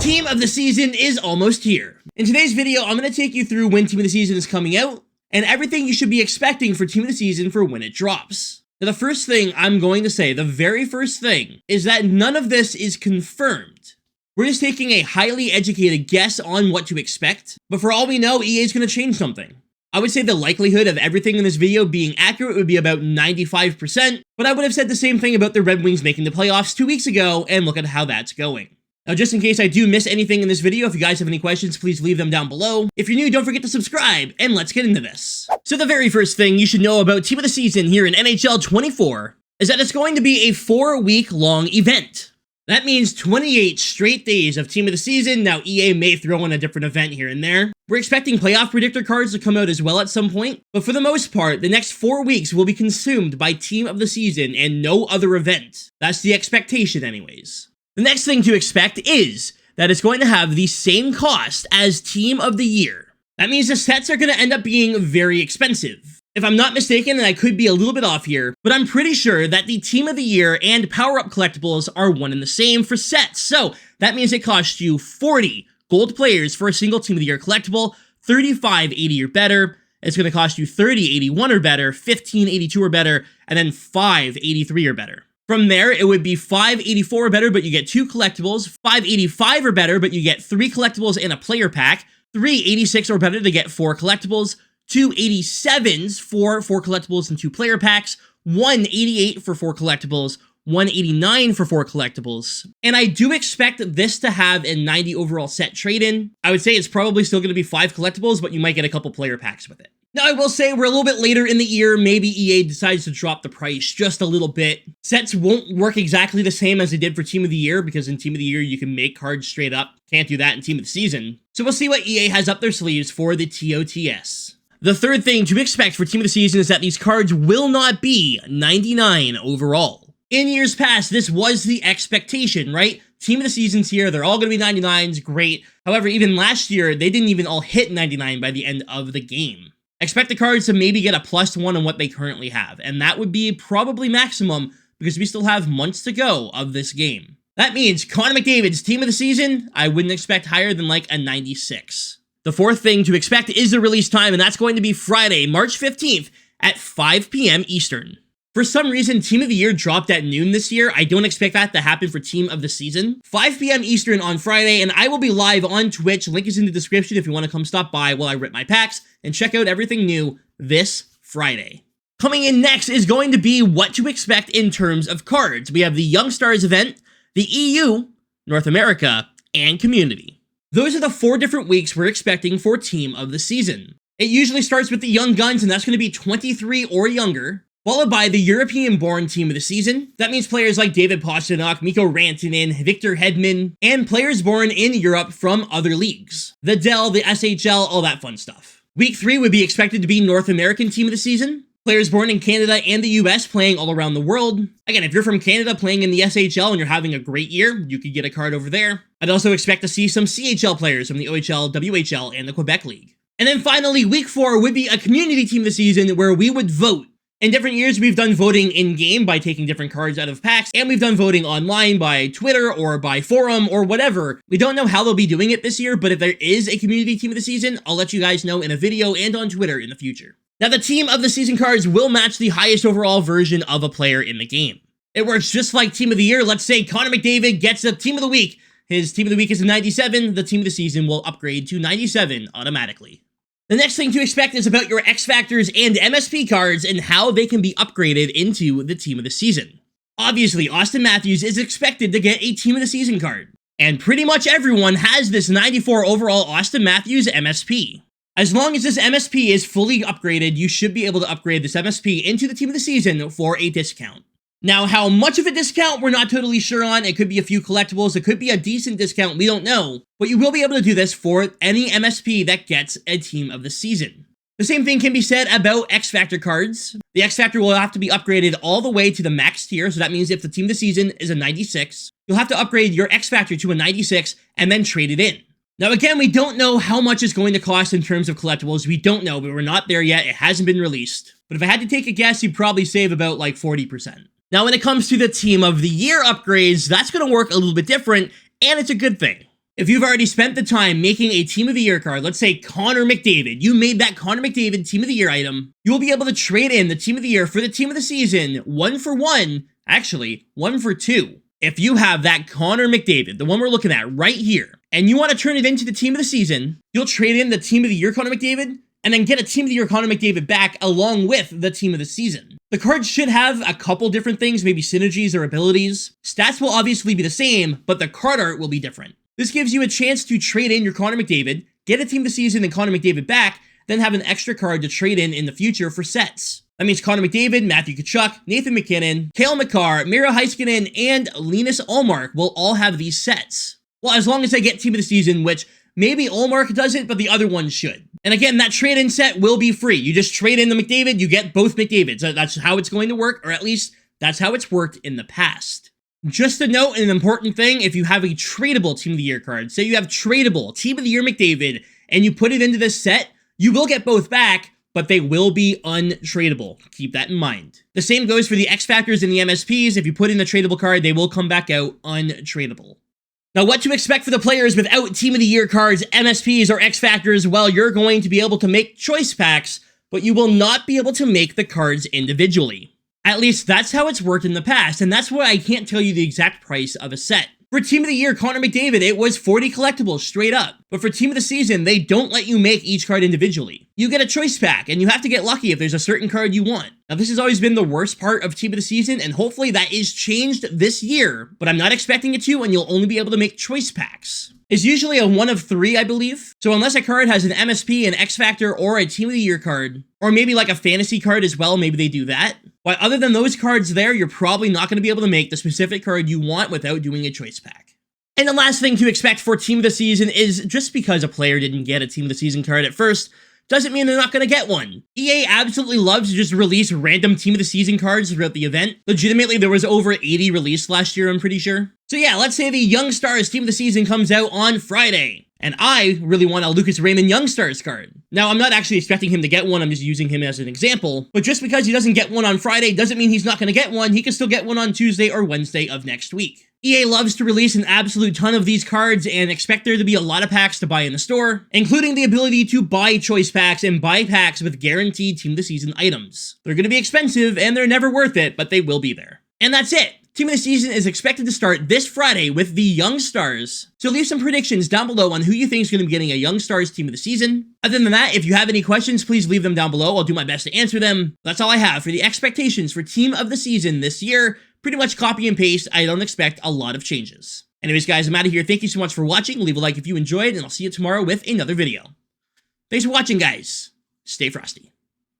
Team of the season is almost here. In today's video, I'm going to take you through when Team of the season is coming out and everything you should be expecting for Team of the season for when it drops. Now, the first thing I'm going to say, the very first thing, is that none of this is confirmed. We're just taking a highly educated guess on what to expect, but for all we know, EA is going to change something. I would say the likelihood of everything in this video being accurate would be about 95%, but I would have said the same thing about the Red Wings making the playoffs 2 weeks ago, and look at how that's going. Now, just in case I do miss anything in this video, if you guys have any questions, please leave them down below. If you're new, don't forget to subscribe, and let's get into this. So the very first thing you should know about Team of the Season here in NHL 24 is that it's going to be a 4-week-long event. That means 28 straight days of Team of the Season. Now, EA may throw in a different event here and there. We're expecting playoff predictor cards to come out as well at some point, but for the most part, the next 4 weeks will be consumed by Team of the Season and no other event. That's the expectation anyways. The next thing to expect is that it's going to have the same cost as Team of the Year. That means the sets are going to end up being very expensive. If I'm not mistaken, and I could be a little bit off here, but I'm pretty sure that the Team of the Year and power-up collectibles are one and the same for sets. So that means it costs you 40 gold players for a single Team of the Year collectible, 35 80 or better. It's going to cost you 30 81 or better, 15 82 or better, and then 5 83 or better. From there, it would be 584 or better, but you get 2 collectibles, 585 or better, but you get 3 collectibles in a player pack, 386 or better to get 4 collectibles, 2 87s for 4 collectibles and 2 player packs, 188 for 4 collectibles, 189 for 4 collectibles. And I do expect this to have a 90 overall set trade-in. I would say it's probably still going to be 5 collectibles, but you might get a couple player packs with it. Now, I will say we're a little bit later in the year. Maybe EA decides to drop the price just a little bit. Sets won't work exactly the same as they did for Team of the Year, because in Team of the Year, you can make cards straight up. Can't do that in Team of the Season. So we'll see what EA has up their sleeves for the TOTS. The third thing to expect for Team of the Season is that these cards will not be 99 overall. In years past, this was the expectation, right? Team of the Season's here, they're all going to be 99s, great. However, even last year, they didn't even all hit 99 by the end of the game. Expect the cards to maybe get a +1 on what they currently have, and that would be probably maximum because we still have months to go of this game. That means Connor McDavid's Team of the Season, I wouldn't expect higher than like a 96. The fourth thing to expect is the release time, and that's going to be Friday, March 15th at 5 p.m. Eastern. For some reason, Team of the Year dropped at noon this year. I don't expect that to happen for Team of the Season. 5 p.m. Eastern on Friday, and I will be live on Twitch. Link is in the description if you want to come stop by while I rip my packs and check out everything new this Friday. Coming in next is going to be what to expect in terms of cards. We have the Young Stars event, the EU, North America, and Community. Those are the 4 different weeks we're expecting for Team of the Season. It usually starts with the Young Guns, and that's going to be 23 or younger, followed by the European-born Team of the Season. That means players like David Pastrnak, Mikko Rantanen, Victor Hedman, and players born in Europe from other leagues. The DEL, the SHL, all that fun stuff. Week 3 would be expected to be North American Team of the Season. Players born in Canada and the US playing all around the world. Again, if you're from Canada playing in the SHL and you're having a great year, you could get a card over there. I'd also expect to see some CHL players from the OHL, WHL, and the Quebec League. And then finally, Week 4 would be a Community Team of the Season where we would vote. In different years, we've done voting in-game by taking different cards out of packs, and we've done voting online by Twitter or by forum or whatever. We don't know how they'll be doing it this year, but if there is a Community Team of the Season, I'll let you guys know in a video and on Twitter in the future. Now, the Team of the Season cards will match the highest overall version of a player in the game. It works just like Team of the Year. Let's say Connor McDavid gets the Team of the Week. His Team of the Week is a 97. The Team of the Season will upgrade to 97 automatically. The next thing to expect is about your X Factors and MSP cards and how they can be upgraded into the Team of the Season. Obviously, Austin Matthews is expected to get a Team of the Season card, and pretty much everyone has this 94 overall Austin Matthews MSP. As long as this MSP is fully upgraded, you should be able to upgrade this MSP into the Team of the Season for a discount. Now, how much of a discount, we're not totally sure on. It could be a few collectibles. It could be a decent discount. We don't know. But you will be able to do this for any MSP that gets a Team of the Season. The same thing can be said about X Factor cards. The X Factor will have to be upgraded all the way to the max tier. So that means if the Team of the Season is a 96, you'll have to upgrade your X Factor to a 96 and then trade it in. Now, again, we don't know how much it's going to cost in terms of collectibles. We don't know, but we're not there yet. It hasn't been released. But if I had to take a guess, you'd probably save about like 40%. Now, when it comes to the Team of the Year upgrades, that's going to work a little bit different, and it's a good thing. If you've already spent the time making a Team of the Year card, let's say Connor McDavid, you made that Connor McDavid Team of the Year item, you will be able to trade in the Team of the Year for the Team of the Season 1 for 1, actually 1 for 2. If you have that Connor McDavid, the one we're looking at right here, and you want to turn it into the Team of the Season, you'll trade in the Team of the Year Connor McDavid, and then get a Team of the Year Connor McDavid back along with the Team of the Season. The card should have a couple different things, maybe synergies or abilities. Stats will obviously be the same, but the card art will be different. This gives you a chance to trade in your Connor McDavid, get a Team of the Season and Connor McDavid back, then have an extra card to trade in the future for sets. That means Connor McDavid, Matthew Tkachuk, Nathan MacKinnon, Cale Makar, Miro Heiskanen, and Linus Ullmark will all have these sets. Well, as long as I get Team of the Season, which maybe Ullmark doesn't, but the other ones should. And again, that trade-in set will be free. You just trade in the McDavid, you get both McDavids. That's how it's going to work, or at least that's how it's worked in the past. Just a note, an important thing, if you have a tradable Team of the Year card, say you have tradable Team of the Year McDavid, and you put it into this set, you will get both back, but they will be untradeable. Keep that in mind. The same goes for the X Factors and the MSPs. If you put in the tradable card, they will come back out untradeable. Now, what to expect for the players without Team of the Year cards, MSPs, or X Factors? Well, you're going to be able to make choice packs, but you will not be able to make the cards individually. At least that's how it's worked in the past, and that's why I can't tell you the exact price of a set. For Team of the Year Connor McDavid, it was 40 collectibles straight up. But for Team of the Season, they don't let you make each card individually. You get a choice pack, and you have to get lucky if there's a certain card you want. Now, this has always been the worst part of Team of the Season, and hopefully that is changed this year, but I'm not expecting it to, and you'll only be able to make choice packs. It's usually a 1 of 3, I believe. So unless a card has an MSP, an X Factor, or a Team of the Year card, or maybe like a fantasy card as well, maybe they do that. But other than those cards there, you're probably not going to be able to make the specific card you want without doing a choice pack. And the last thing to expect for Team of the Season is just because a player didn't get a Team of the Season card at first, doesn't mean they're not going to get one. EA absolutely loves to just release random Team of the Season cards throughout the event. Legitimately, there was over 80 released last year, I'm pretty sure. So yeah, let's say the Young Stars Team of the Season comes out on Friday, and I really want a Lucas Raymond Young Stars card. Now, I'm not actually expecting him to get one, I'm just using him as an example, but just because he doesn't get one on Friday doesn't mean he's not going to get one. He can still get one on Tuesday or Wednesday of next week. EA loves to release an absolute ton of these cards and expect there to be a lot of packs to buy in the store, including the ability to buy choice packs and buy packs with guaranteed Team of the Season items. They're going to be expensive and they're never worth it, but they will be there. And that's it. Team of the Season is expected to start this Friday with the Young Stars. So leave some predictions down below on who you think is going to be getting a Young Stars Team of the Season. Other than that, if you have any questions, please leave them down below. I'll do my best to answer them. That's all I have for the expectations for Team of the Season this year. Pretty much copy and paste. I don't expect a lot of changes. Anyways, guys, I'm out of here. Thank you so much for watching. Leave a like if you enjoyed, and I'll see you tomorrow with another video. Thanks for watching, guys. Stay frosty.